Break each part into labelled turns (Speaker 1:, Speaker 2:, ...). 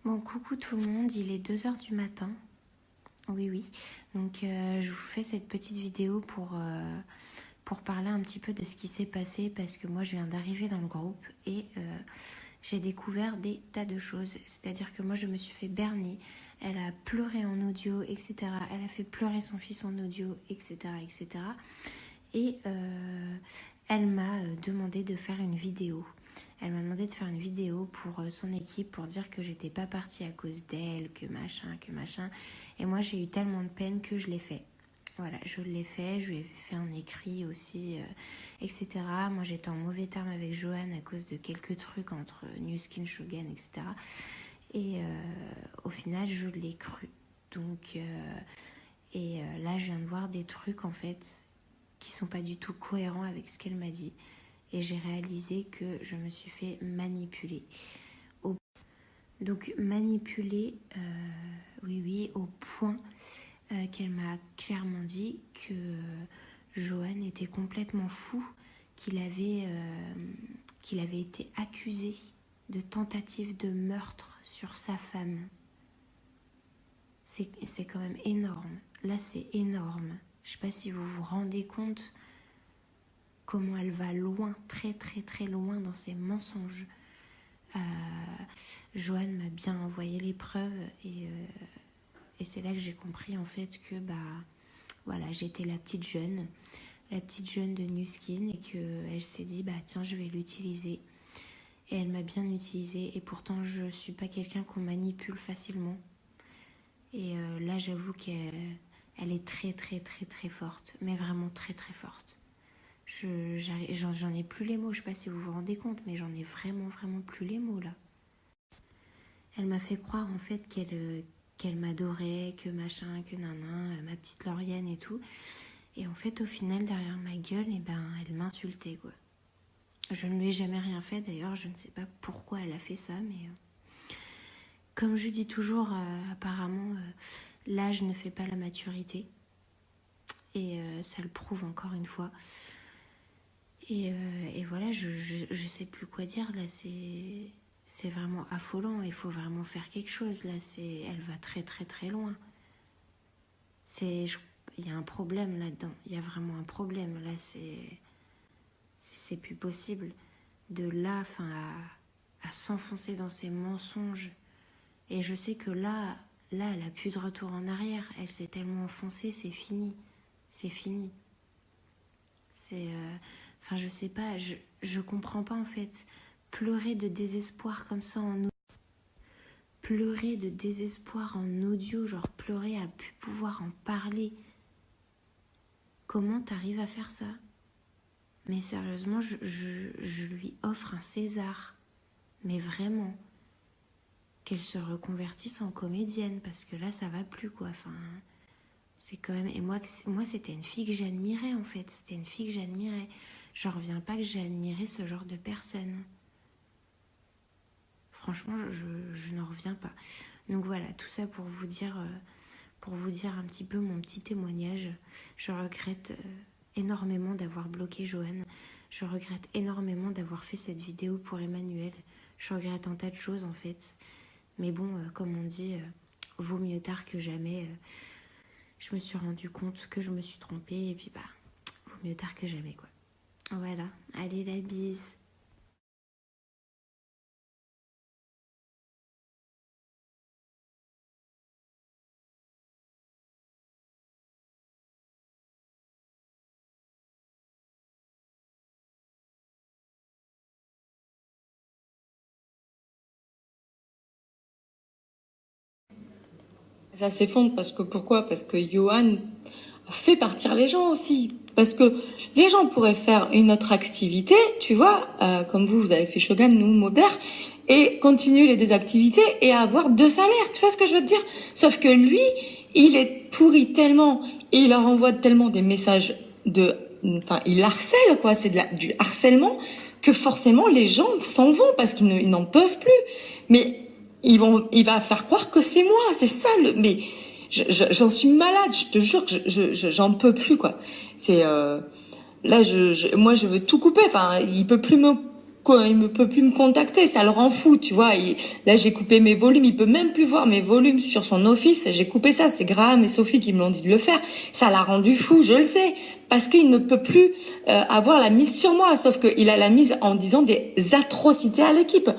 Speaker 1: Bon, coucou tout le monde, il est 2 heures du matin. Oui. Donc, je vous fais cette petite vidéo pour parler un petit peu de ce qui s'est passé parce que moi, je viens d'arriver dans le groupe et j'ai découvert des tas de choses. C'est-à-dire que moi, je me suis fait berner. Elle a pleuré en audio, etc. Elle a fait pleurer son fils en audio, etc., etc. Et elle m'a demandé de faire une vidéo. Elle m'a demandé de faire une vidéo pour son équipe pour dire que j'étais pas partie à cause d'elle, que machin. Et moi, j'ai eu tellement de peine que je l'ai fait. Voilà, je l'ai fait, je lui ai fait un écrit aussi, etc. Moi, j'étais en mauvais terme avec Johan à cause de quelques trucs entre Nu Skin, Shogun, etc. Et au final, je l'ai cru. Donc, là, je viens de voir des trucs, en fait, qui sont pas du tout cohérents avec ce qu'elle m'a dit. Et j'ai réalisé que je me suis fait manipuler. Donc manipuler, oui, au point qu'elle m'a clairement dit que Johan était complètement fou, qu'il avait été accusé de tentative de meurtre sur sa femme. C'est quand même énorme. Là, c'est énorme. Je sais pas si vous vous rendez compte comment elle va loin, très loin dans ses mensonges. Johan m'a bien envoyé les preuves et c'est là que j'ai compris en fait que voilà, j'étais la petite jeune de Nu Skin et qu'elle s'est dit tiens, je vais l'utiliser. Et elle m'a bien utilisée et pourtant je suis pas quelqu'un qu'on manipule facilement. Et là j'avoue qu'elle est très forte, mais vraiment très forte. J'en ai plus les mots, je sais pas si vous vous rendez compte, mais j'en ai vraiment plus les mots là. Elle m'a fait croire en fait qu'elle m'adorait, que machin, que nanan, ma petite Lauriane et tout. Et en fait au final derrière ma gueule, elle m'insultait quoi. Je ne lui ai jamais rien fait d'ailleurs, je ne sais pas pourquoi elle a fait ça, mais comme je dis toujours, apparemment l'âge ne fait pas la maturité. Et ça le prouve encore une fois. Et voilà, je sais plus quoi dire là, c'est vraiment affolant, il faut vraiment faire quelque chose là, elle va très loin. Il y a un problème là-dedans, il y a vraiment un problème là, c'est plus possible de là à s'enfoncer dans ses mensonges. Et je sais que là elle a plus de retour en arrière, elle s'est tellement enfoncée, c'est fini. Enfin, je sais pas, je comprends pas en fait. Pleurer de désespoir comme ça en audio. Pleurer de désespoir en audio, genre pleurer à plus pouvoir en parler. Comment t'arrives à faire ça? Mais sérieusement, je lui offre un César. Mais vraiment. Qu'elle se reconvertisse en comédienne, parce que là, ça va plus quoi. Enfin, c'est quand même... Et moi c'était une fille que j'admirais en fait. C'était une fille que j'admirais. Je reviens pas que j'ai admiré ce genre de personne. Franchement, je n'en reviens pas. Donc voilà, tout ça pour vous dire un petit peu mon petit témoignage. Je regrette énormément d'avoir bloqué Johan. Je regrette énormément d'avoir fait cette vidéo pour Emmanuel. Je regrette un tas de choses en fait. Mais bon, comme on dit, vaut mieux tard que jamais. Je me suis rendu compte que je me suis trompée et puis vaut mieux tard que jamais quoi. Voilà, allez la bise.
Speaker 2: Ça s'effondre parce que pourquoi? Parce que Johan fait partir les gens aussi. Parce que les gens pourraient faire une autre activité, tu vois, comme vous avez fait Shogun, nous, Maubert, et continuer les deux activités et avoir 2 salaires. Tu vois ce que je veux te dire? Sauf que lui, il est pourri tellement, et il leur envoie tellement des messages il harcèle, quoi, c'est du harcèlement, que forcément les gens s'en vont parce qu'ils n'en peuvent plus. Mais il va faire croire que c'est moi, c'est ça mais j'en suis malade, je te jure que j'en peux plus quoi. C'est là moi je veux tout couper, enfin il peut plus me quand il ne peut plus me contacter, ça le rend fou, tu vois. Là, j'ai coupé mes volumes, il peut même plus voir mes volumes sur son Office. J'ai coupé ça, c'est Graham et Sophie qui me l'ont dit de le faire. Ça l'a rendu fou, je le sais, parce qu'il ne peut plus avoir la mise sur moi, sauf qu'il a la mise en disant des atrocités à l'équipe.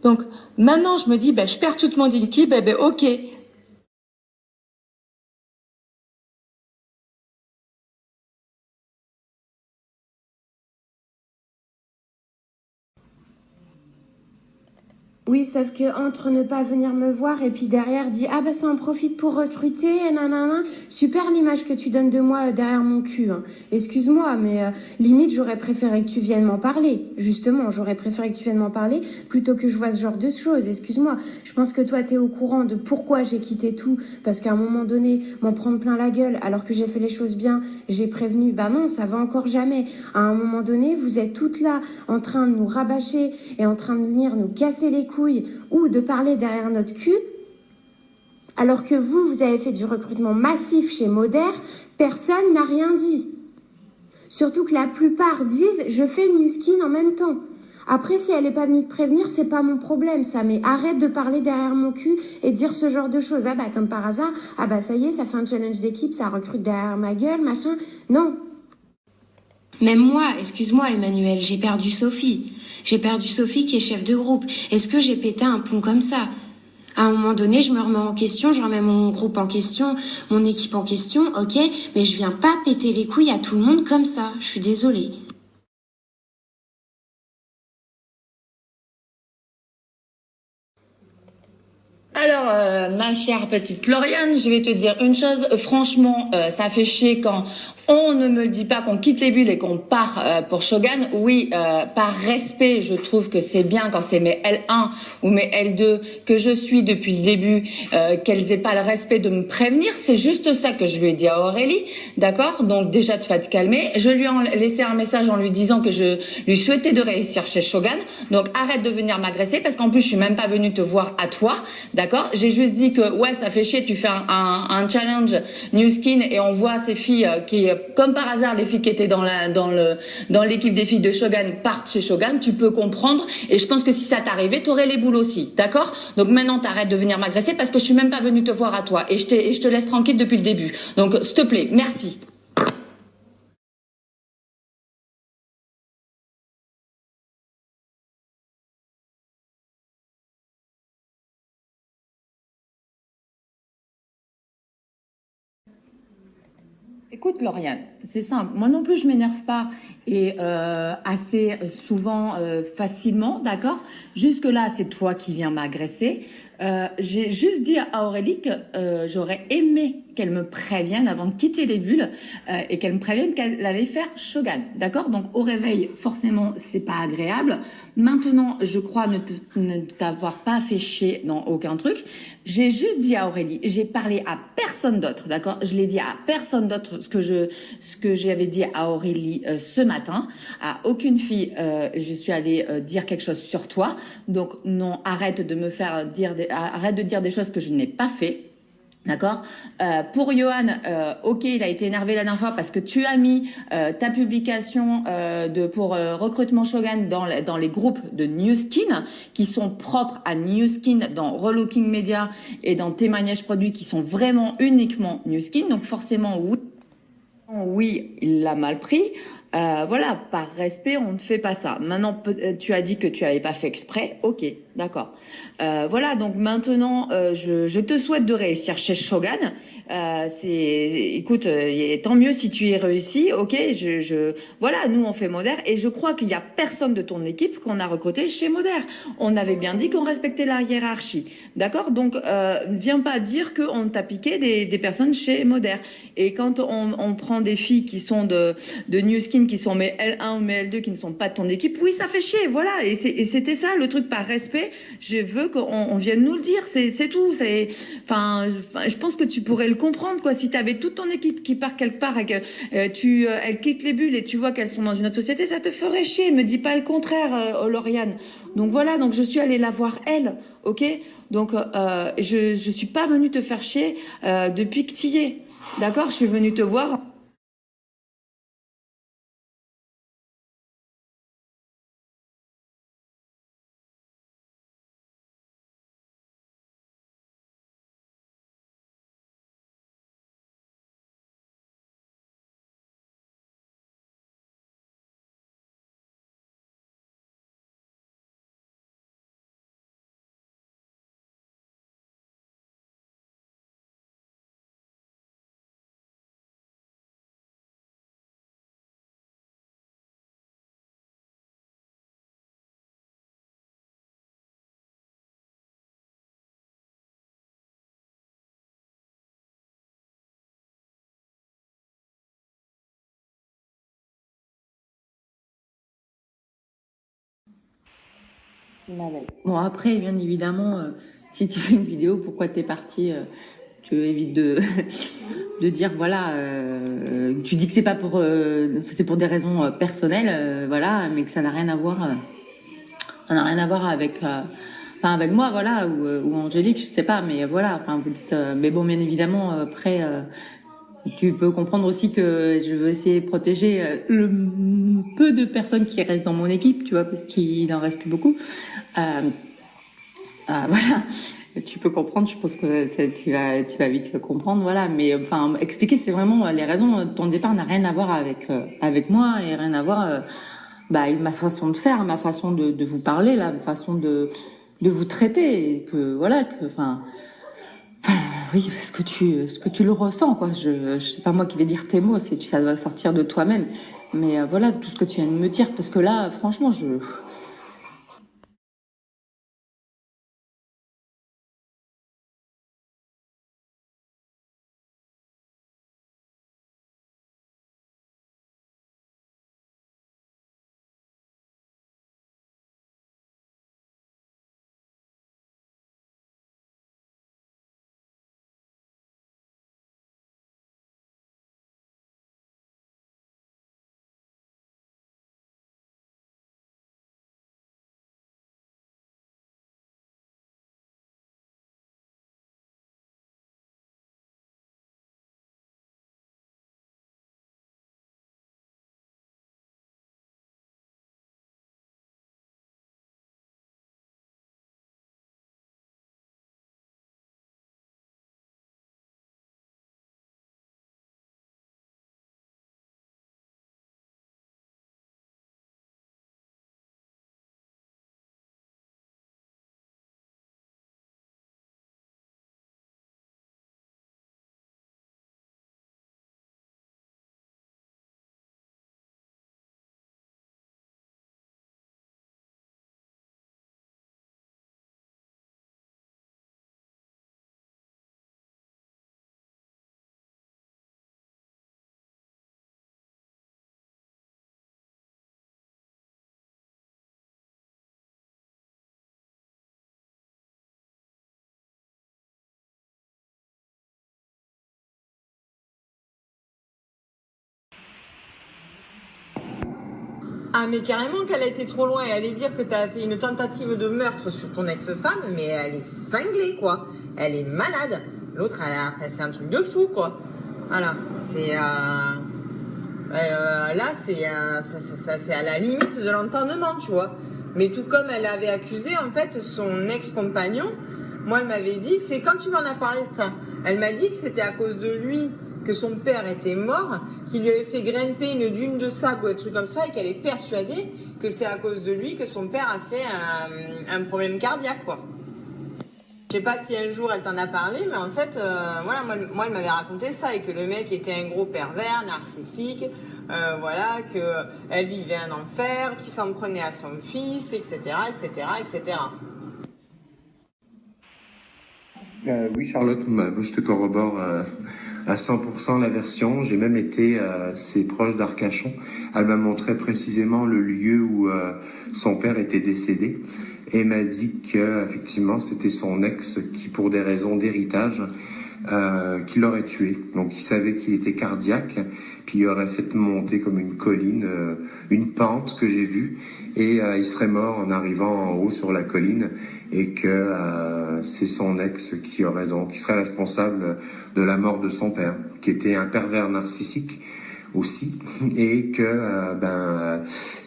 Speaker 2: Donc maintenant, je me dis, ben, je perds toute mon équipe, ben, ok.
Speaker 1: Oui, sauf que entre ne pas venir me voir et puis derrière dit ah bah ça en profite pour recruter et nanana. Super l'image que tu donnes de moi derrière mon cul. Hein. Excuse-moi, mais limite j'aurais préféré que tu viennes m'en parler. Justement, j'aurais préféré que tu viennes m'en parler plutôt que je vois ce genre de choses. Excuse-moi. Je pense que toi t'es au courant de pourquoi j'ai quitté tout parce qu'à un moment donné m'en prendre plein la gueule alors que j'ai fait les choses bien, j'ai prévenu. Bah non, ça va encore jamais. À un moment donné, vous êtes toutes là en train de nous rabâcher et en train de venir nous casser les couilles ou de parler derrière notre cul, alors que vous avez fait du recrutement massif chez Moder, personne n'a rien dit. Surtout que la plupart disent je fais New Skin en même temps. Après, si elle n'est pas venue te prévenir, c'est pas mon problème, ça. Mais arrête de parler derrière mon cul et dire ce genre de choses. Ah bah, comme par hasard, ah bah, ça y est, ça fait un challenge d'équipe, ça recrute derrière ma gueule, machin. Non. Même moi, excuse-moi, Emmanuel, j'ai perdu Sophie. J'ai perdu Sophie qui est chef de groupe. Est-ce que j'ai pété un plomb comme ça? À un moment donné, je me remets en question, je remets mon groupe en question, mon équipe en question, ok, mais je viens pas péter les couilles à tout le monde comme ça. Je suis désolée.
Speaker 2: Alors, ma chère petite Lauriane, je vais te dire une chose. Franchement, ça fait chier quand on ne me dit pas qu'on quitte les bulles et qu'on part pour Shogun. Oui, par respect, je trouve que c'est bien quand c'est mes L1 ou mes L2 que je suis depuis le début, qu'elles aient pas le respect de me prévenir. C'est juste ça que je lui ai dit à Aurélie, d'accord? Donc déjà, tu vas te calmer. Je lui ai laissé un message en lui disant que je lui souhaitais de réussir chez Shogun. Donc arrête de venir m'agresser parce qu'en plus, je suis même pas venue te voir à toi, d'accord? J'ai juste dit que ouais, ça fait chier, tu fais un challenge New Skin et on voit ces filles qui comme par hasard, les filles qui étaient dans l'équipe des filles de Shogun partent chez Shogun, tu peux comprendre. Et je pense que si ça t'arrivait, t'aurais les boules aussi, d'accord? Donc maintenant, t'arrêtes de venir m'agresser parce que je suis même pas venue te voir à toi. Et je te laisse tranquille depuis le début. Donc, s'il te plaît, merci. Écoute, Lauriane, c'est simple. Moi non plus, je m'énerve pas et assez souvent, facilement, d'accord? Jusque là, c'est toi qui viens m'agresser. J'ai juste dit à Aurélie que j'aurais aimé qu'elle me prévienne avant de quitter les bulles et qu'elle me prévienne qu'elle allait faire Shogun, d'accord? Donc au réveil, forcément, c'est pas agréable. Maintenant, je crois ne t'avoir pas fait chier dans aucun truc. J'ai juste dit à Aurélie, j'ai parlé à personne d'autre, d'accord? Je l'ai dit à personne d'autre ce que j'avais dit à Aurélie ce matin. À aucune fille, je suis allée dire quelque chose sur toi. Donc non, arrête de me faire dire arrête de dire des choses que je n'ai pas fait. D'accord. Pour Johan, ok, il a été énervé la dernière fois parce que tu as mis ta publication pour recrutement Shogun dans les groupes de New Skin qui sont propres à New Skin dans Relooking Media et dans témoignages produits qui sont vraiment uniquement New Skin. Donc forcément, oui, il l'a mal pris. Voilà, par respect, on ne fait pas ça. Maintenant, tu as dit que tu avais pas fait exprès. Ok, d'accord. Voilà, donc maintenant, je te souhaite de réussir chez Shogun. Écoute, tant mieux si tu y réussis. Ok, voilà, nous on fait Moder et je crois qu'il y a personne de ton équipe qu'on a recruté chez Moder. On avait bien dit qu'on respectait la hiérarchie, d'accord? Donc, viens pas dire qu'on t'a piqué des personnes chez Moder. Et quand on prend des filles qui sont de New Skin, qui sont mes L1 ou mes L2, qui ne sont pas de ton équipe, oui, ça fait chier, voilà. Et c'était ça le truc par respect. Je veux qu'on vienne nous le dire, c'est tout. Enfin, je pense que tu pourrais le comprendre, quoi. Si tu avais toute ton équipe qui part quelque part et que elle quitte les bulles et tu vois qu'elles sont dans une autre société, ça te ferait chier. Me dis pas le contraire, Lauriane. Donc voilà, donc je suis allée la voir elle, ok. Donc je suis pas venue te faire chier depuis que tu y es, d'accord. Je suis venue te voir. Bon, après, bien évidemment, si tu fais une vidéo, pourquoi t'es partie, tu évites de, de dire, voilà, tu dis que c'est pas pour, c'est pour des raisons personnelles, voilà, mais que ça n'a rien à voir, ça n'a rien à voir avec, enfin, avec moi, voilà, ou Angélique, je sais pas, mais voilà, enfin, vous dites, mais bon, bien évidemment, après, tu peux comprendre aussi que je veux essayer de protéger le peu de personnes qui restent dans mon équipe, tu vois, parce qu'il en reste plus beaucoup. Euh, voilà, tu peux comprendre, je pense que tu vas vite le comprendre, voilà. Mais enfin, expliquer, c'est vraiment les raisons de ton départ n'a rien à voir avec moi et rien à voir avec ma façon de faire, ma façon de vous parler, la façon de vous traiter, et que voilà, que enfin. Oui, ce que tu le ressens, quoi. C'est pas moi qui vais dire tes mots, ça doit sortir de toi-même. Mais voilà, tout ce que tu viens de me dire, parce que là, franchement,
Speaker 3: Ah, mais carrément qu'elle a été trop loin et aller dire que t'as fait une tentative de meurtre sur ton ex-femme, mais elle est cinglée, quoi. Elle est malade. L'autre, c'est un truc de fou, quoi. Voilà, c'est... là, c'est à la limite de l'entendement, tu vois. Mais tout comme elle avait accusé, en fait, son ex-compagnon, moi, elle m'avait dit, c'est quand tu m'en as parlé de ça, elle m'a dit que c'était à cause de lui que son père était mort, qu'il lui avait fait grimper une dune de sable ou un truc comme ça, et qu'elle est persuadée que c'est à cause de lui que son père a fait un problème cardiaque, quoi. Je sais pas si un jour elle t'en a parlé, mais en fait, voilà, moi elle m'avait raconté ça, et que le mec était un gros pervers, narcissique, voilà, que elle vivait un enfer, qu'il s'en prenait à son fils, etc., etc., etc.
Speaker 4: Oui, Charlotte, moi, je te corrobore à 100% la version. J'ai même été assez proche d'Arcachon. Elle m'a montré précisément le lieu où son père était décédé et m'a dit que effectivement c'était son ex qui, pour des raisons d'héritage, qui l'aurait tué. Donc il savait qu'il était cardiaque, puis il aurait fait monter comme une colline, une pente que j'ai vue, et il serait mort en arrivant en haut sur la colline, et que c'est son ex qui serait responsable de la mort de son père, qui était un pervers narcissique aussi, et que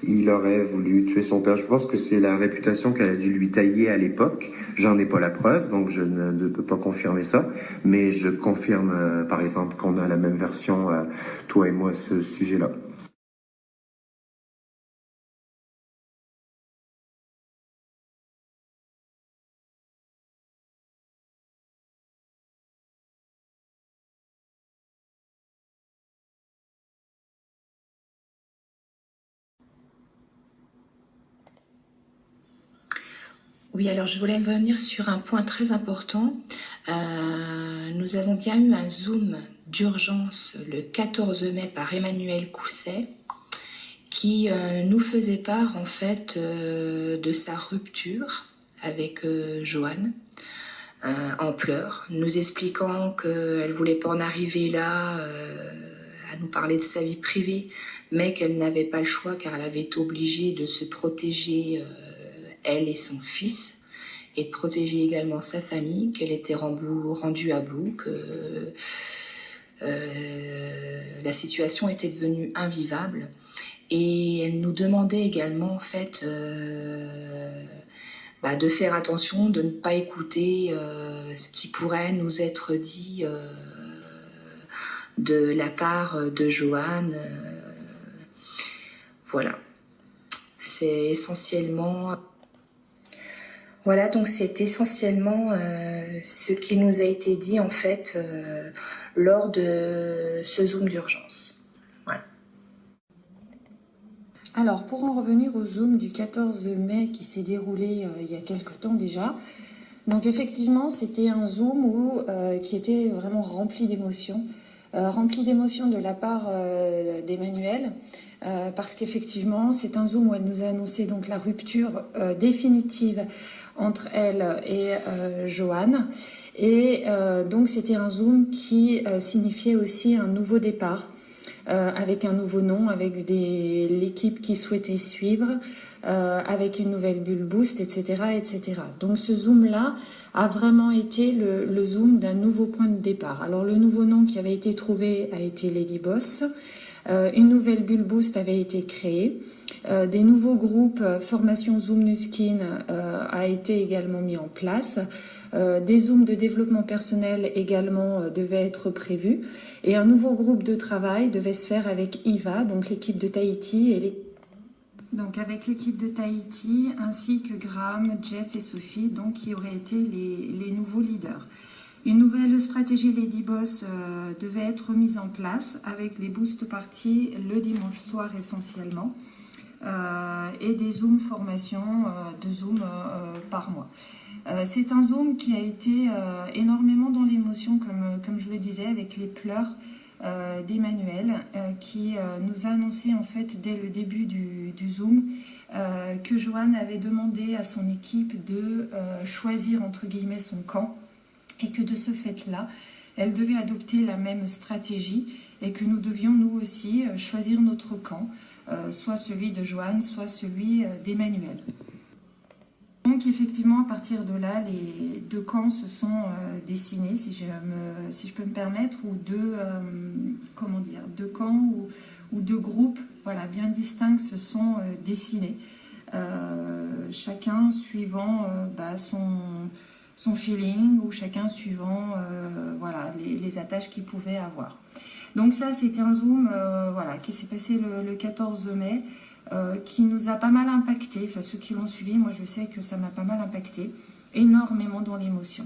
Speaker 4: il aurait voulu tuer son père. Je pense que c'est la réputation qu'elle a dû lui tailler à l'époque. J'en ai pas la preuve, donc je ne peux pas confirmer ça, mais je confirme par exemple qu'on a la même version, toi et moi, à ce sujet-là.
Speaker 5: Oui, alors je voulais revenir sur un point très important. Nous avons bien eu un Zoom d'urgence le 14 mai par Emmanuel Cousset, qui nous faisait part en fait de sa rupture avec Joanne en pleurs, nous expliquant qu'elle voulait pas en arriver là à nous parler de sa vie privée, mais qu'elle n'avait pas le choix car elle avait été obligée de se protéger elle et son fils, et de protéger également sa famille, qu'elle était rendue à bout, que la situation était devenue invivable. Et elle nous demandait également en fait de faire attention, de ne pas écouter ce qui pourrait nous être dit de la part de Joanne. Voilà. C'est essentiellement... Voilà, donc c'est essentiellement ce qui nous a été dit en fait lors de ce Zoom d'urgence. Voilà.
Speaker 6: Alors, pour en revenir au Zoom du 14 mai qui s'est déroulé il y a quelque temps déjà, donc effectivement, c'était un Zoom qui était vraiment rempli d'émotions de la part d'Emmanuelle, parce qu'effectivement, c'est un Zoom où elle nous a annoncé donc la rupture définitive entre elle et Joanne. Et donc, c'était un Zoom qui signifiait aussi un nouveau départ. Avec un nouveau nom, avec l'équipe qui souhaitait suivre, avec une nouvelle bulle boost, etc., etc. Donc ce Zoom-là a vraiment été le Zoom d'un nouveau point de départ. Alors le nouveau nom qui avait été trouvé a été Lady Boss. Une nouvelle bulle boost avait été créée. Des nouveaux groupes formation Zoom Nuskin a été également mis en place. Des zooms de développement personnel également devaient être prévus. Et un nouveau groupe de travail devait se faire avec Iva, donc l'équipe de Tahiti, donc avec l'équipe de Tahiti, ainsi que Graham, Jeff et Sophie, donc qui auraient été les nouveaux leaders. Une nouvelle stratégie Lady Boss devait être mise en place avec les boost parties le dimanche soir essentiellement. Et des Zoom formations, 2 Zooms par mois. C'est un Zoom qui a été énormément dans l'émotion, comme je le disais, avec les pleurs d'Emmanuelle, qui nous a annoncé en fait dès le début du Zoom que Joanne avait demandé à son équipe de choisir entre guillemets son camp, et que de ce fait-là, elle devait adopter la même stratégie et que nous devions nous aussi choisir notre camp, soit celui de Joanne, soit celui d'Emmanuelle. Donc effectivement, à partir de là, les 2 camps se sont dessinés, si je peux me permettre, ou 2 camps ou 2 groupes, voilà, bien distincts se sont dessinés, chacun suivant son feeling, ou chacun suivant les attaches qu'il pouvait avoir. Donc ça, c'était un Zoom qui s'est passé le 14 mai, qui nous a pas mal impacté. Enfin, ceux qui l'ont suivi, moi je sais que ça m'a pas mal impacté, énormément dans l'émotion.